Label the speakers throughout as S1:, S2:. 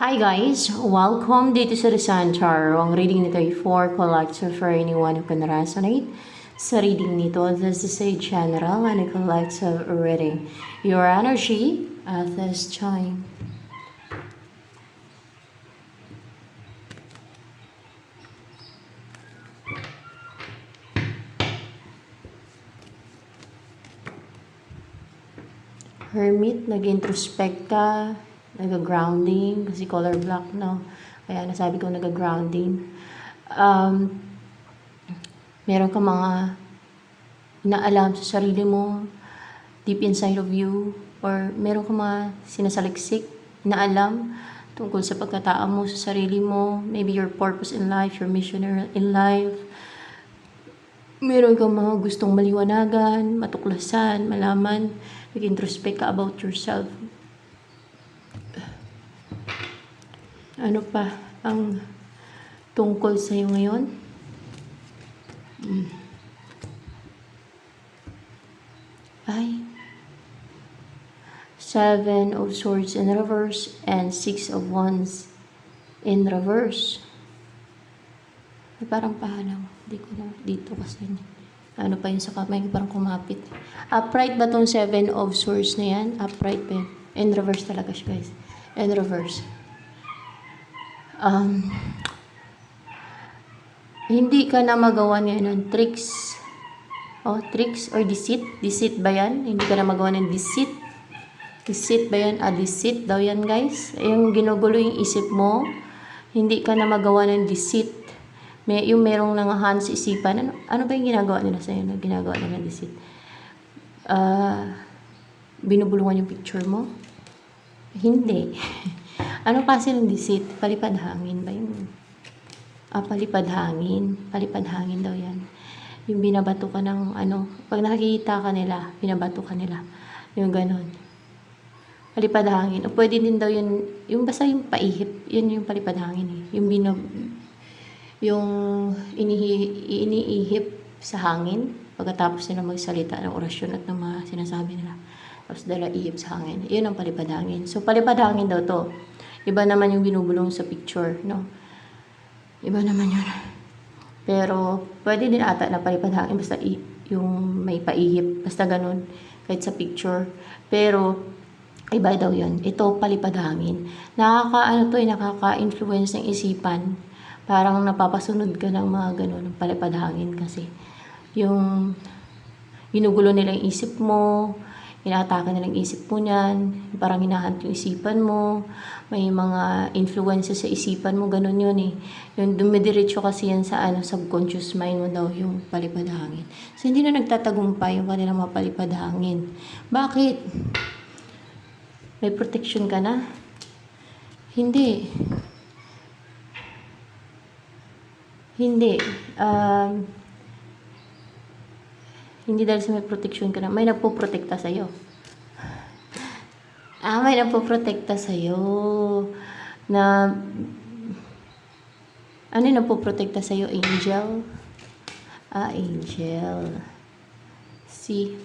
S1: Hi guys! Welcome dito sa Rizan Tarot. Ang reading nito ay for collective for anyone who can resonate. Sa reading nito, this is a general and a collective reading. Your energy at this time. Hermit, nag-introspect ka, nag-grounding, kasi color black, no? Kaya nasabi ko nag-grounding. Meron ka mga inaalam sa sarili mo, deep inside of you, or meron ka mga sinasaliksik na alam tungkol sa pagkatao mo sa sarili mo, maybe your purpose in life, your mission in life. Meron kang mga gustong maliwanagan, matuklasan, malaman, mag-introspect ka about yourself. Ano pa ang tungkol sa iyo ngayon? Ay, 7 of Swords in reverse and 6 of Wands in reverse. Ay, parang pahalaw. Hindi ko na dito kasi. Ano pa yun sa kamay ko, parang kumapit. Upright ba tong 7 of Swords na yan? Upright ba yun? In reverse talaga siya, guys. In reverse. Hindi ka na magawa niya ng tricks. Tricks or deceit. Deceit ba yan? Hindi ka na magawa ng deceit. Deceit ba yan? Deceit daw yan, guys. Yung ginugulo yung isip mo. Hindi ka na magawa ng deceit. Yung merong nangahan sa isipan. Ano ba yung ginagawa nila sa'yo? Ginagawa nila ng deceit? Binubulungan yung picture mo? Hindi. Ano kasi ng deceit? Palipad hangin ba yun? Palipad hangin. Palipad hangin daw yan. Yung binabato ka ng pag nakikita ka nila, binabato ka nila. Yung ganon. Palipad hangin. O pwede din daw yun, yung basta yung paihip, yun yung palipad hangin eh. Yung iniihip sa hangin, pagkatapos nila magsalita ng orasyon at ng mga sinasabi nila. Tapos dala ihip sa hangin. Yun ang palipad hangin. So palipad hangin daw to. Iba naman yung binubulong sa picture, no? Iba naman yun. Pero, pwede din ata na palipad hangin, basta yung may paihip, basta ganun, kahit sa picture. Pero, iba daw yun. Ito, palipad hangin. Nakaka-influence ng isipan. Parang napapasunod ka ng mga ganun, palipad hangin kasi. Yung, ginugulo nila yung isip mo, inaatake nilang isip mo niyan, parang hinahunt yung isipan mo, may mga influences sa isipan mo, ganun yun eh. Yung dumidiretso kasi yan sa subconscious mind mo daw, yung palipad hangin. So, hindi na nagtatagumpay yung kanilang mga palipad hangin. Bakit? May protection ka na? Hindi. Hindi. Hindi dahil sa may protection ka na, may nagpo-protekta sa'yo. May nagpo-protekta sa'yo. Na, ano yung nagpo-protekta sa'yo? Angel? Angel. Si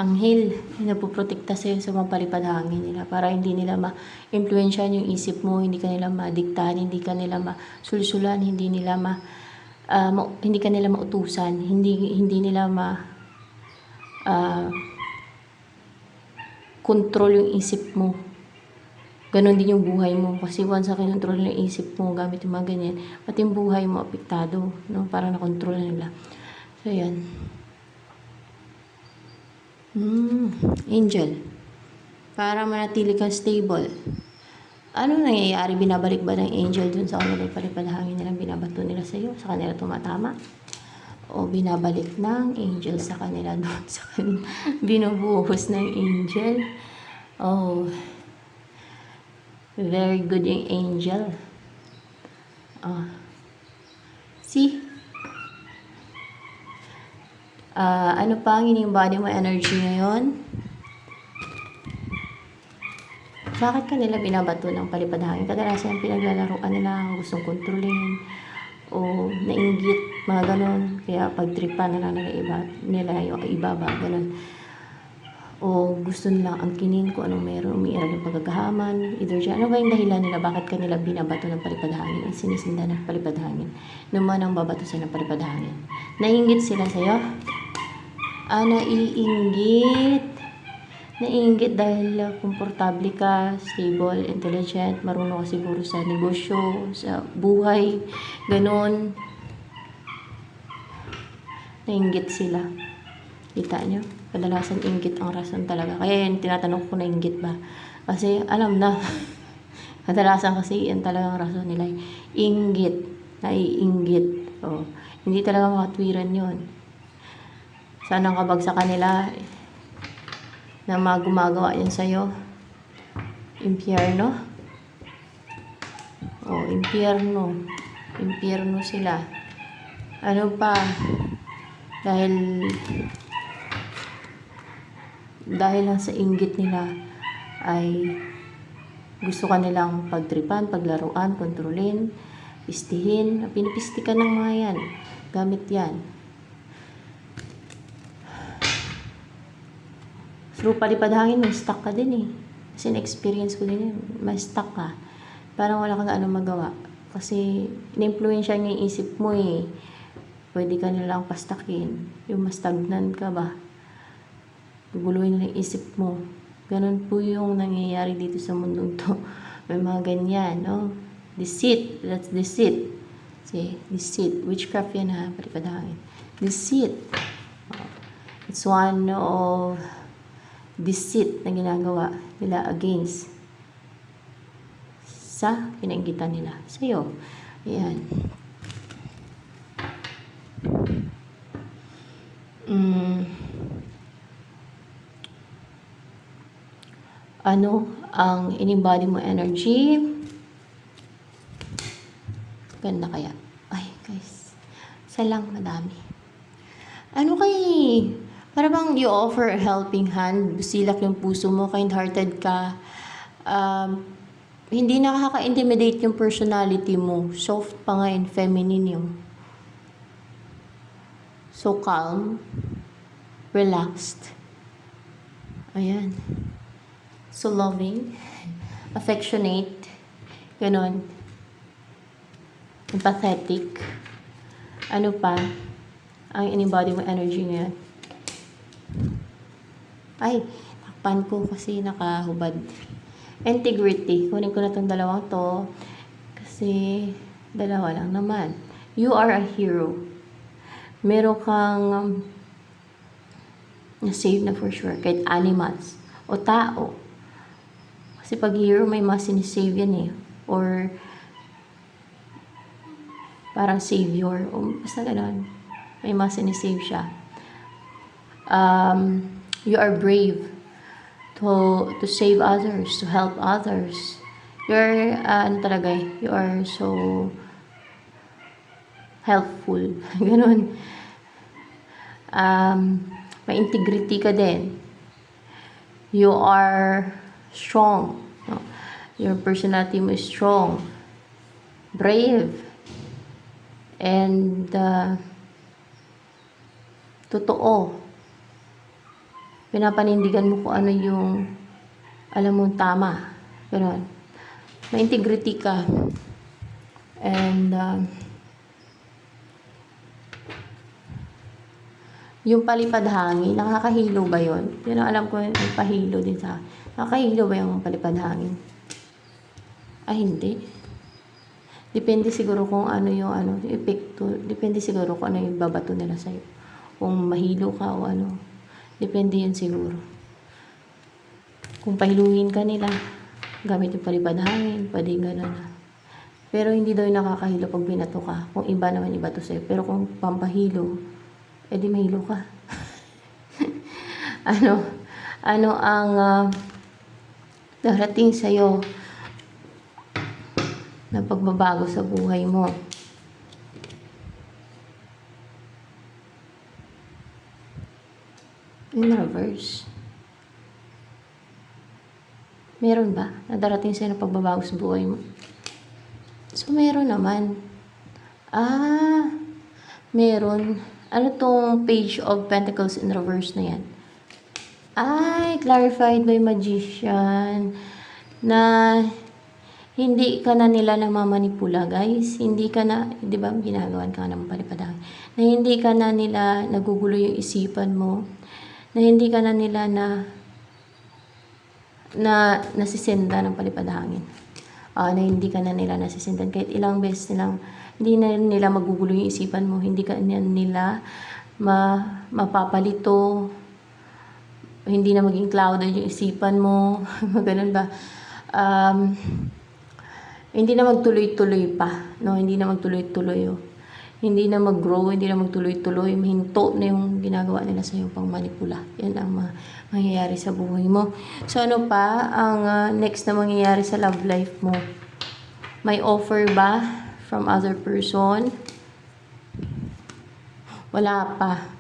S1: Anghel, yung nagpo-protekta sa'yo sa mga palipad hangin nila para hindi nila ma-influensyan yung isip mo, hindi ka nila ma-diktahan, hindi ka nila ma-sulsulan, hindi ka nila mautusan, hindi nila control yung isip mo. Ganon din yung buhay mo. Kasi once sa kinontrol yung isip mo gamit yung mga ganyan, pati yung buhay mo apektado, no? Parang nakontrol na nila. So, yan. Angel. Para manatili kang stable. Ano nangyayari? Binabalik ba ng angel dun sa kanila yung palipad hangin nilang binabato nila sa iyo? Sa kanila tumatama? O binabalik ng angel sa kanila doon sa kanila? Binubuhos ng angel? Very good yung angel. See? Ano pa ang inimbody mo energy ngayon? Bakit kanila binabato ng palipad hangin? Kadalasan pinaglalaroan nila, gustong kontrolin, o nainggit, mga ganon. Kaya pagtripan na nila yung ibaba, ganon. o gusto nilang angkinin kung anong meron, umiiral yung pagkakahaman, either dyan. Ano ba yung dahilan nila? Bakit kanila binabato ng palipad hangin? Ang sinisinda ng palipad hangin. Naman ang babato sila ng palipad hangin. Naiinggit sila sa'yo? Naiinggit. Naiinggit dahil komportable ka, stable, intelligent, marunong ka siguro sa negosyo, sa buhay, ganon. Naiinggit sila. Kita nyo? Kadalasan inggit ang rason talaga. Kaya yun, tinatanong ko na inggit ba? Kasi alam na. Kadalasan kasi yan talagang rason nila. Inggit. Naiinggit. Oh. Hindi talaga makatwiran yun. Sana kabagsakan nila na gumagawa yan sa'yo. Impyerno. Oh, impyerno. Impyerno sila. Ano pa? Dahil lang sa inggit nila ay gusto ka nilang pagtripan, paglaruan, kontrolin, pistihin, pinipistikan ng mga yan. Gamit yan. Through palipad hangin, may stuck ka din eh. Kasi na-experience ko din yun. May stuck ka. Parang wala kang ano magawa. Kasi in-influensya niya yung isip mo eh. Pwede ka nilang pastakin. Yung mastagnan ka ba? Guguluhin nila yung isip mo. Ganun po yung nangyayari dito sa mundong to. May mga ganyan, no? Deceit. That's deceit. See, deceit. Witchcraft yan ha, palipad hangin. Deceit. It's one of deceit na ginagawa nila against sa pinainggitan nila. Sa'yo. Ayan. Ano ang in-embody mo energy? Ganda kaya? Ay, guys. Isa lang, madami. Ano kay... Para bang you offer a helping hand, busilak yung puso mo, kind-hearted ka, hindi nakaka-intimidate yung personality mo, soft pa nga and feminine yung. So calm, relaxed, ayan, so loving, affectionate, ganon, empathetic, ano pa, ang in-embody mo energy ngayon. Ay, takpan ko kasi nakahubad. Integrity. Kunin ko na itong dalawang to. Kasi, dalawa lang naman. You are a hero. Meron kang na-save na for sure. Kahit animals o tao. Kasi pag hero, may mas sinisave yan eh. Or, parang savior. O basta gano'n. May mas sinisave siya. You are brave to save others, to help others. You're, ano talaga, you are so helpful. Ganun. May integrity ka din. You are strong. No? Your personality mo is strong, brave, and totoo. Pinapanindigan mo kung ano yung alam mong tama. Ganon. May integrity ka. And yung palipad hangin, nakakahilo ba yun? Yun ang alam ko, yung pahilo din sa nakakahilo ba yung palipad hangin? Hindi. Depende siguro kung ano yung epekto. Depende siguro kung ano yung babato nila sa'yo. Kung mahilo ka o ano. Depende yun siguro. Kung pahiluhin ka nila, gamit yung palipad hangin, pwede gano'n na. Pero hindi daw yung nakakahilo pag binato ka. Kung iba naman iba to sa'yo. Pero kung pampahilo, edi mahilo ka. Ano ang darating sa'yo na pagbabago sa buhay mo? In reverse. Meron ba? Nadarating sa'yo na pagbabago sa buhay mo? So, meron naman. Meron. Ano tong Page of Pentacles in reverse na yan? Ay, clarified by magician na hindi ka na nila namamanipula, guys. Hindi ka na, di ba, ginagawan ka ng palipadang. Na hindi ka na nila nagugulo yung isipan mo. Na hindi ka na nila na nasisinda ng palipadangin. Na hindi ka na nila nasisindan. Kahit ilang beses nilang, hindi na nila magugulo yung isipan mo. Hindi ka na nila mapapalito. Hindi na maging clouded yung isipan mo. Ganun ba? Hindi na magtuloy-tuloy pa. No? Hindi na magtuloy-tuloy. Hindi na mag-grow, hindi na magtuloy-tuloy. Mahinto na yung ginagawa nila sa iyo pang manipula. Yan ang mangyayari sa buhay mo. So ano pa ang next na mangyayari sa love life mo? May offer ba from other person? Wala pa.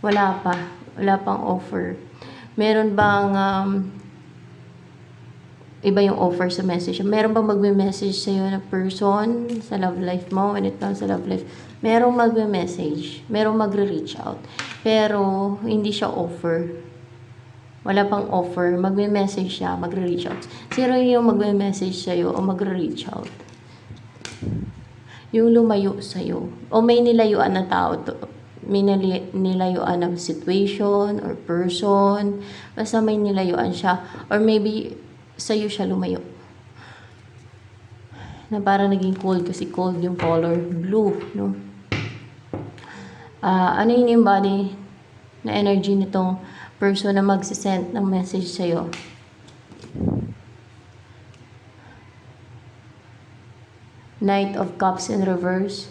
S1: Wala pa. Wala pang offer. Meron bang iba yung offer sa message? Meron bang magme-message sa'yo na person sa love life mo? When it comes sa love life, merong magme-message. Merong magre-reach out. Pero, hindi siya offer. Wala pang offer. Magme-message siya, magre-reach out. Sino yung magme-message sa'yo o magre-reach out? Yung lumayo sa'yo. O may nilayuan na tao to. May nilayuan ng situation or person. Basta may nilayuan siya. Or maybe, sa'yo siya lumayo. Na parang naging cold kasi cold yung color blue, no? Ano yung body na energy nitong person na magsisend ng message sa'yo? Knight of Cups in reverse.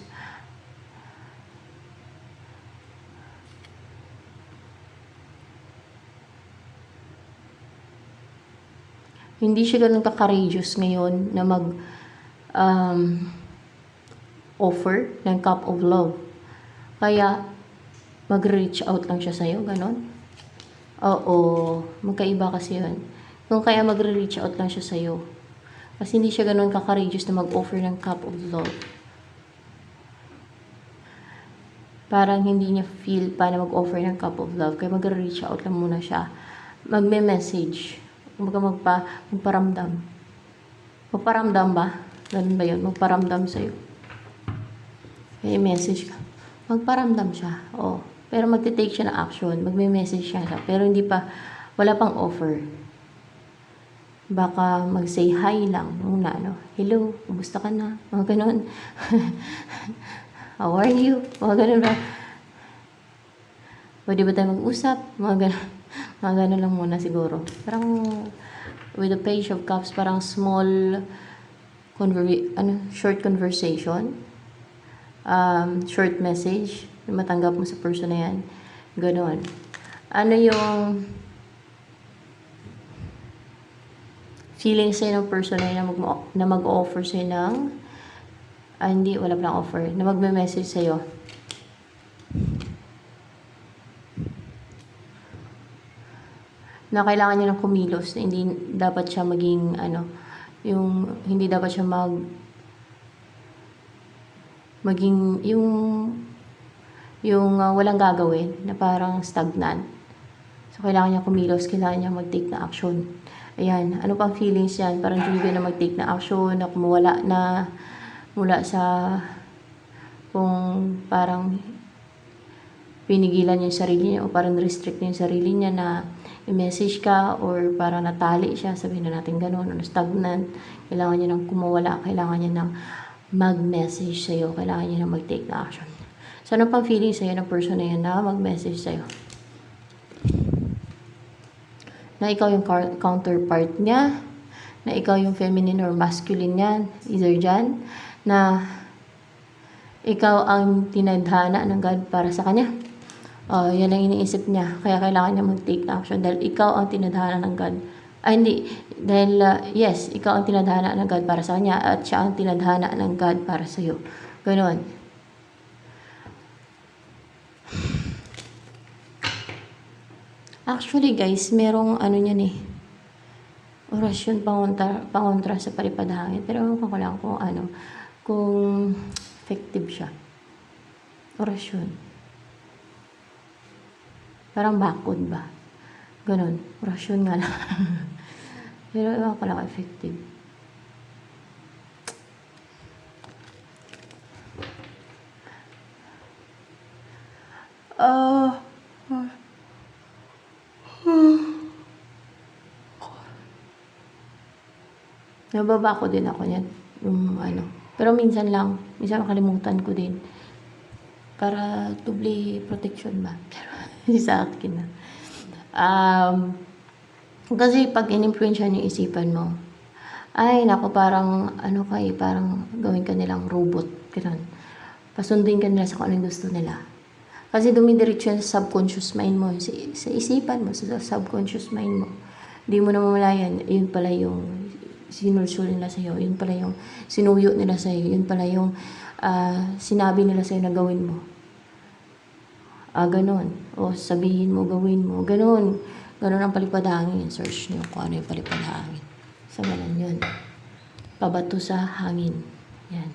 S1: Hindi siya ganun ka-courageous ngayon na offer ng cup of love. Kaya, mag-reach out lang siya sa'yo, ganun. Oo, magkaiba kasi yun. Kung kaya mag-reach out lang siya sa'yo. Kasi hindi siya ganun ka-courageous na mag-offer ng cup of love. Parang hindi niya feel pa na mag-offer ng cup of love. Kaya mag-reach out lang muna siya. Magme-message. Magparamdam. Magparamdam ba? Ganun ba yun? Magparamdam sa'yo. May message ka. Magparamdam siya. Oo. Pero magte-take siya ng action. Magme-message siya. Pero hindi pa, wala pang offer. Baka mag-say hi lang. Muna, no? Hello, kumusta ka na? Mga ganun. How are you? Mga ganun ba? Pwede ba tayo mag-usap? Mga ganun. Mga ganun lang muna siguro. Parang with the Page of Cups, parang small short conversation. Short message na matanggap mo sa person na yan. Ganon. Ano yung feeling sa'yo ng person na yan na mag-offer sa'yo ng hindi, wala palang offer. Na magme-message sa'yo. Na kailangan niya ng kumilos, na hindi dapat siya maging yung hindi dapat siya maging yung walang gagawin, na parang stagnant. So kailangan niya kumilos, kailangan niya mag-take na action. Ayan, ano pang feelings yan? Parang trigger na mag-take na action, na kumuwala na mula sa kung parang pinigilan niya yung sarili niya o parang restrict niya yung sarili niya na i-message ka or parang natali siya, sabihin na natin gano'n, o stagnant, kailangan niya nang kumawala, kailangan niya nang mag-message sa'yo, kailangan niya nang mag-take na action. So, ano pang feeling sa'yo ng person na yan na mag-message sa'yo? Na ikaw yung counterpart niya, na ikaw yung feminine or masculine niya, either dyan, na ikaw ang tinadhana ng God para sa kanya. Yan ang iniisip niya. Kaya kailangan niya mag-take na action dahil ikaw ang tinadhana ng God. Hindi. Dahil, yes, ikaw ang tinadhana ng God para sa kanya at siya ang tinadhana ng God para sa iyo. Ganon. Actually, guys, merong niyan orasyon pangontra sa palipadhangin. Pero ewan ko lang kung effective siya. Orasyon. Parang bakod ba? Ganun. Orasyon nga lang. Pero ewan ko lang effective. Ah, nababa ko din ako yan. Yung ano. Pero minsan lang. Minsan makalimutan ko din. Para doble protection ba? Pero sa akin na. Kasi pag in-influensya yung isipan mo, ay nako parang ano kay parang gawin ka nilang robot. Ganun. Pasundin ka nila sa kung anong gusto nila. Kasi dumidiretso yan sa subconscious mind mo, sa isipan mo, sa subconscious mind mo. Hindi mo na mamalayan, yun pala yung sinulsul nila sa'yo, yun pala yung sinuyo nila sa'yo, yun pala yung sinabi nila sa'yo na gawin mo. Ganon. O sabihin mo, gawin mo, ganon. Ganon ang palipad hangin. Search nyo kung ano yung palipad hangin. So, ganon yun. Pabato sa hangin. Yan.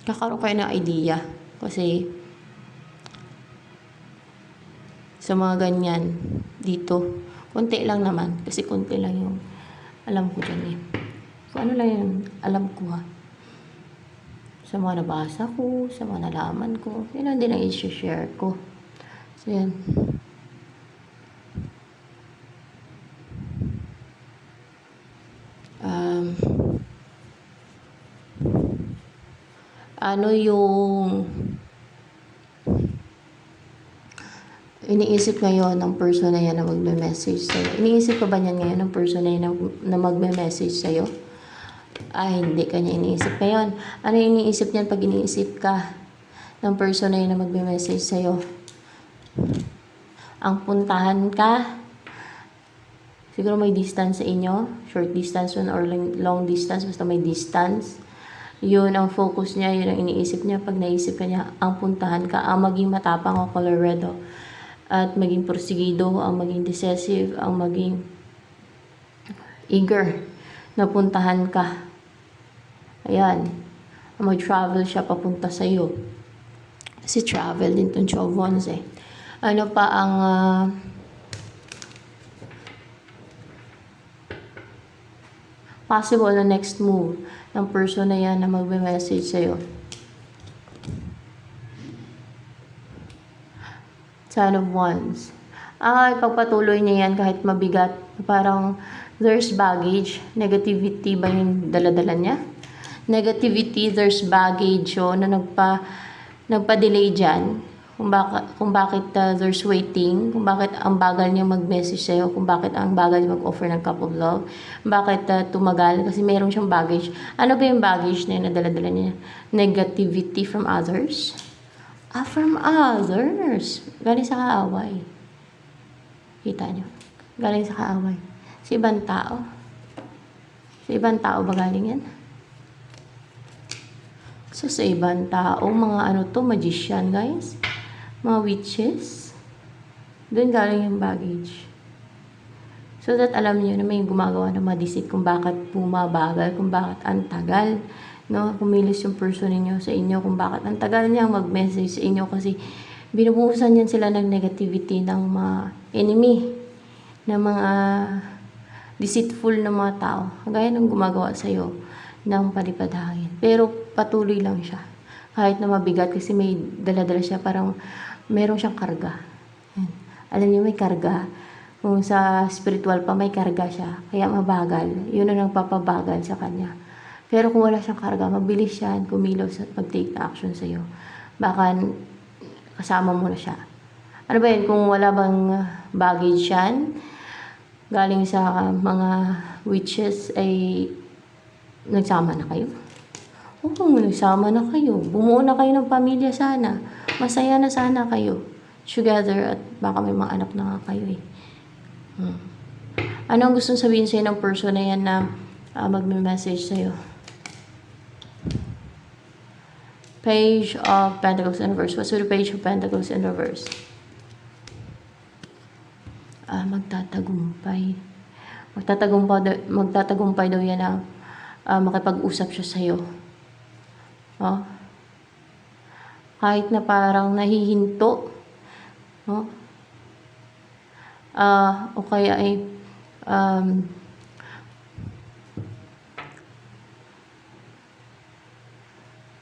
S1: Kakaroon kayo ng idea. Kasi, sa mga ganyan, dito, konti lang naman. Kasi konti lang yung alam ko dyan eh. Kung ano lang yung alam ko ha. Sa mga nabasa ko, sa mga nalaman ko, yun lang din ang i-share ko. So, yan. Ano yung iniisip ngayon ng person na yan na magme-message sa'yo? Iniisip ka ba niyan ngayon ng person na yan na magme-message sa'yo? Ay, hindi ka niya iniisip ngayon. Ano yung iniisip niyan pag iniisip ka ng person na yan na magme-message sa'yo? Ang puntahan ka, siguro may distance sa inyo, short distance or long distance, basta may distance. Yun ang focus niya, yun ang iniisip niya. Pag naisip ka niya, ang puntahan ka, ang maging matapang o colorado, at maging porsigido, ang maging decisive, ang maging eager na puntahan ka. Ayan. Mag-travel siya papunta sa'yo. Kasi travel din itong 12 wands eh. Ano pa ang possible na next move ng person na yan na magme-message sa'yo? Son of Wands. Pagpatuloy niya yan kahit mabigat. Parang there's baggage. Negativity ba yung daladala niya? Negativity, there's baggage na nagpa-delay dyan. Kung bakit there's waiting. Kung bakit ang bagal niya mag-message sa'yo. Kung bakit ang bagal niya mag-offer ng cup of love. Bakit tumagal. Kasi meron siyang baggage. Ano ba yung baggage na yun na daladala niya? Negativity from others. From others. Galing sa kaaway. Kita nyo? Galing sa kaaway. Sa ibang tao. Sa ibang tao ba galing yan? So, sa ibang tao, mga ano to, magician guys. Mga witches. Doon galing yung baggage. So that alam niyo na may gumagawa ng madisit kung bakit bumabagal, kung bakit ang tagal. No, kumilos yung person ninyo sa inyo kung bakit ang tagal niya mag-message sa inyo kasi binubuhusan yan sila ng negativity ng mga enemy, ng mga deceitful na mga tao, gaya ng gumagawa sa iyo ng palipad hangin. Pero patuloy lang siya kahit na mabigat kasi may dala-dala siya, parang meron siyang karga. Yan. Alam niyo may karga. Kung sa spiritual pa may karga siya, kaya mabagal. Yun ang nagpapabagal sa kanya. Pero kung wala siyang karga, mabilis yan, kumilos at mag-take action sa'yo. Baka kasama mo na siya. Ano ba yun? Kung wala bang baggage yan, galing sa mga witches, ay nagsama na kayo? Oo, nagsama na kayo. Bumuo na kayo ng pamilya sana. Masaya na sana kayo. Together at baka may mga anak na nga kayo eh. Ano ang gustong sabihin sa'yo ng person na yan na magme-message sa'yo? Page of Pentacles in reverse. What's the Page of Pentacles in reverse? Magtatagumpay. Magtatagumpay daw yan na makipag-usap siya sa'yo. Oh. Kahit na parang nahihinto. No? O kaya ay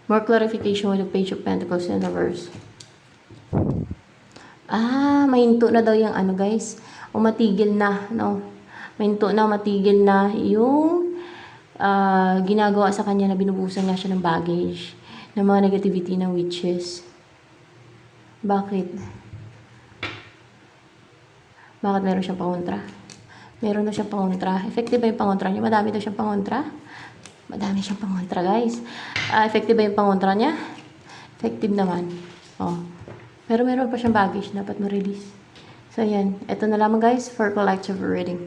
S1: more clarification with the Page of Pentacles in reverse. Mahinto na daw yung ano guys. O matigil na, no? Mahinto na, matigil na yung ginagawa sa kanya na binubusan nga siya ng baggage, ng mga negativity ng witches. Bakit? Bakit meron siyang pangontra? Meron daw siyang pangontra. Effective ba yung pangontra niya? Madami daw siyang pangontra? Madami siyang pangontra, guys. Effective ba yung pangontra niya? Effective naman. Oh. Pero meron pa siyang baggage. Dapat ma-release. So, yan. Ito na lamang, guys, for collective reading.